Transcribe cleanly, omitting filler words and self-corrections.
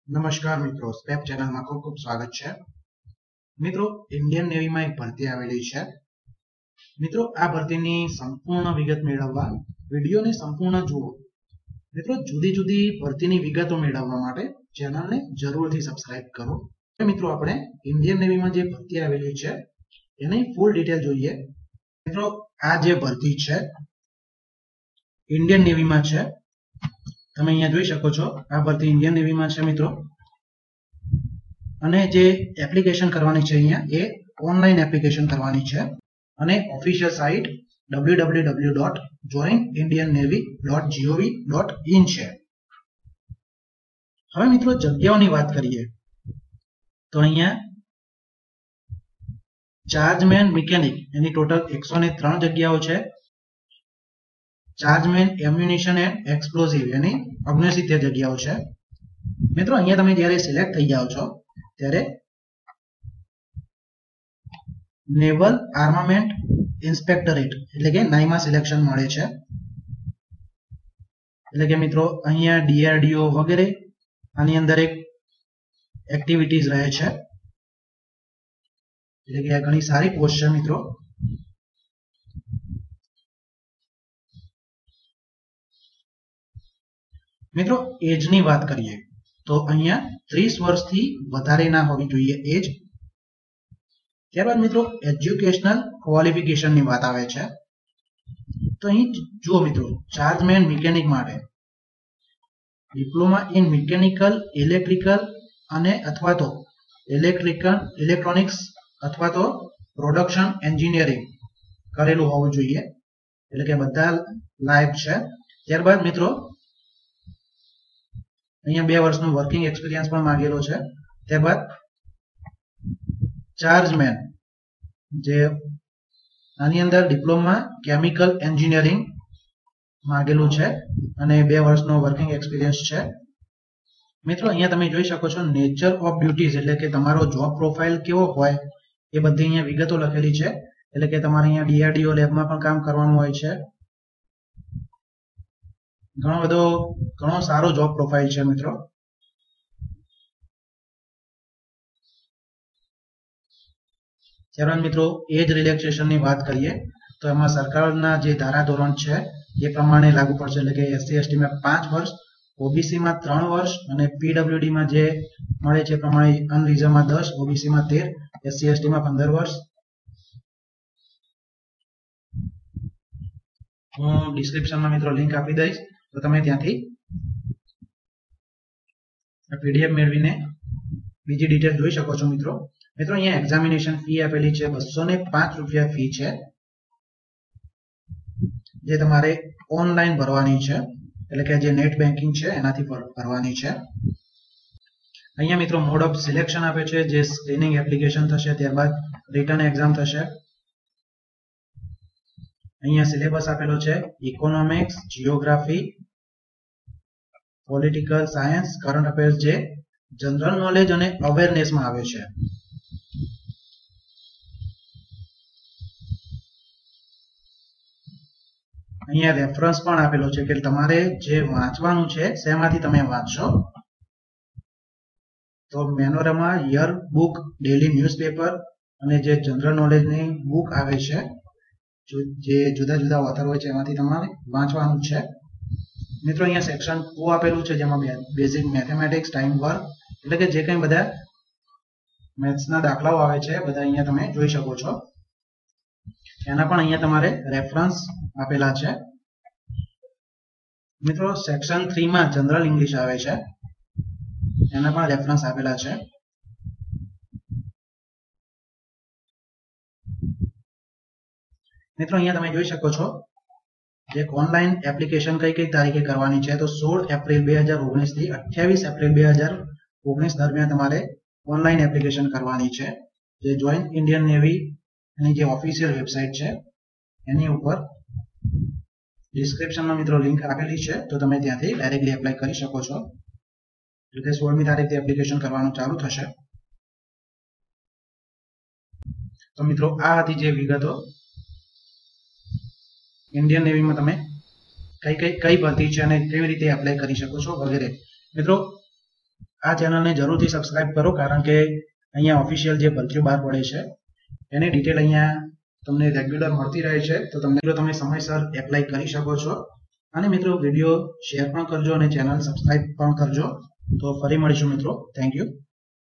નમસ્કાર મિત્રો, સ્પેપ ચેનલમાં ખૂબ ખૂબ સ્વાગત છે. મિત્રો, ઇન્ડિયન નેવીમાં એક ભરતી આવેલી છે. મિત્રો, આ ભરતીની સંપૂર્ણ વિગત મેળવવા વિડીયોને સંપૂર્ણ જુઓ. મિત્રો, જુદી જુદી ભરતીની વિગતો મેળવવા માટે ચેનલને જરૂરથી સબસ્ક્રાઇબ કરો. મિત્રો, આપણે ઇન્ડિયન નેવીમાં જે ભરતી આવેલી છે એની ફૂલ ડિટેલ જોઈએ. મિત્રો, આ જે ભરતી છે ઇન્ડિયન નેવીમાં છે. તમે અહીંયા જોઈ શકો છો, આ ભરતી ઇન્ડિયન નેવીમાં છે મિત્રો. અને જે એપ્લિકેશન કરવાની છે અહીંયા એ ઓનલાઈન એપ્લિકેશન કરવાની છે અને ઓફિશિયલ સાઇટ www.joinindiannavy.gov.in છે. હવે મિત્રો જગ્યાઓની વાત કરીએ તો અહીંયા ચાર્જમેન મિકેનિક એની ટોટલ 103 જગ્યાઓ છે. ચાર્જમેન એમ્યુનિશન એન્ડ એક્સપ્લોઝિવ એની 69 જગ્યાઓ છે. મિત્રો, અહીંયા તમે જ્યારે સિલેક્ટ થઈ જાઓ છો ત્યારે નેવલ આર્મામેન્ટ ઇન્સ્પેક્ટરેટ એટલે કે નાઇમા સિલેક્શન મળે છે. એટલે કે મિત્રો અહીંયા DRDO વગેરે આની અંદર એક એક્ટિવિટીઝ રહે છે. એટલે કે આ ઘણી સારી પોસ્ટ છે મિત્રો. મિત્રો, એજની વાત કરીએ તો અહીંયા 30 વર્ષથી વધારે ના હોવી જોઈએ એજ. ત્યારબાદ મિત્રો એજ્યુકેશનલ ક્વોલિફિકેશનની વાત આવે છે. તો અહીં જુઓ મિત્રો, ચાર્જમેન મિકેનિક માટે ડિપ્લોમા ઇન મિકેનિકલ, ઇલેક્ટ્રિકલ અને અથવા તો ઇલેક્ટ્રોનિક્સ અથવા તો પ્રોડક્શન એન્જિનિયરિંગ કરેલું હોવું જોઈએ. એટલે કે બધા લાયક છે. ત્યારબાદ મિત્રો અહીંયા 2 વર્ષનો વર્કિંગ એક્સપિરિયન્સ પણ માંગેલો છે. ત્યારબાદ ચાર્જમેન જે આની અંદર ડિપ્લોમા કેમિકલ એન્જિનિયરિંગ માંગેલું છે અને 2 વર્ષનો વર્કિંગ એક્સપિરિયન્સ છે. મિત્રો, અહીંયા તમે જોઈ શકો છો નેચર ઓફ ડ્યુટીઝ એટલે કે તમારો જોબ પ્રોફાઇલ કેવો હોય એ બધી અહીંયા વિગતો લખેલી છે. એટલે કે તમારે અહીંયા DRDO લેબમાં પણ કામ કરવાનું હોય છે. ઘણો સારો જોબ પ્રોફાઇલ છે મિત્રો. ત્યારબાદ મિત્રો એજ રિલેક્સેશનની વાત કરીએ તો એમાં સરકારના જે ધારાધોરણ છે એ પ્રમાણે લાગુ પડશે. એટલે કે SC/ST માં 5 વર્ષ, OBC માં 3 વર્ષ અને PWD માં જે મળે છે પ્રમાણે અનરિઝર્વમાં 10, OBC માં 13, SC/ST માં 15 વર્ષ. હું ડિસ્ક્રિપ્શનમાં મિત્રો લિંક આપી દઈશ તો તમે ત્યાંથી PDF મેળવીને બીજી ડિટેલ જોઈ શકો છો મિત્રો. મિત્રો, અહીંયા એક્ઝામિનેશન ફી આપેલી છે 205 રૂપિયા ફી છે જે તમારે ઓનલાઈન ભરવાની છે. એટલે કે જે નેટ બેન્કિંગ છે એનાથી ભરવાની છે. અહીંયા મિત્રો મોડ ઓફ સિલેક્શન આપે છે જે સ્ક્રીનિંગ એપ્લિકેશન થશે, ત્યારબાદ રિટર્ન એક્ઝામ થશે. અહીંયા સિલેબસ આપેલો છે economics, geography, political science, current affairs જે જનરલ નોલેજ અને અવેરનેસમાં આવે છે. અહીંયા રેફરન્સ પણ આપેલો છે કે તમારે જે વાંચવાનું છે શેમાંથી તમે વાંચશો. તો મેનોરમા, યર બુક, ડેલી ન્યૂઝપેપર અને જે જનરલ નોલેજની બુક આવે છે જે જુદા જુદા ઓથર હોય છે એમાંથી તમારે વાંચવાનું છે. મિત્રો, અહીંયા સેક્શન 2 આપેલું છે જેમાં બેઝિક મેથેમેટિક્સ, ટાઈમ વર્ક એટલે કે જે કંઈ બધા મેથ્સના દાખલાઓ આવે છે બધા અહીંયા તમે જોઈ શકો છો. એના પણ અહીંયા તમારે રેફરન્સ આપેલા છે. મિત્રો, સેક્શન 3 માં જનરલ ઇંગ્લિશ આવે છે એના પણ રેફરન્સ આપેલા છે. મિત્રો, અહીંયા તમે જોઈ શકો છો જે ઓનલાઈન એપ્લિકેશન કઈ તારીખે કરવાની છે. તો 16 એપ્રિલ 2019 થી 28 એપ્રિલ 2019 દરમિયાન તમારે ઓનલાઈન એપ્લિકેશન કરવાની છે. જે જોઈન ઇન્ડિયન નેવી એની જે ઓફિશિયલ વેબસાઇટ છે એની ઉપર ડિસ્ક્રિપ્શનમાં મિત્રો લિંક આપેલી છે તો તમે ત્યાંથી ડાયરેક્ટલી એપ્લાય કરી શકો છો. એટલે કે 16મી તારીખથી એપ્લિકેશન કરવાનું ચાલુ થશે. તો મિત્રો, આ હતી જે વિગતો ઇન્ડિયન નેવીમાં તમે કઈ ભરતી છે અને કેવી રીતે એપ્લાય કરી શકો છો વગેરે. મિત્રો, આ ચેનલને જરૂરથી સબસ્ક્રાઇબ કરો, કારણ કે અહીંયા ઓફિશિયલ જે ભરતીઓ બહાર પડે છે એની ડિટેલ અહીંયા તમને રેગ્યુલર મળતી રહે છે, તો તમે સમયસર એપ્લાય કરી શકો છો. અને મિત્રો વિડીયો શેર પણ કરજો અને ચેનલ સબસ્ક્રાઇબ પણ કરજો. તો ફરી મળીશું મિત્રો. Thank you.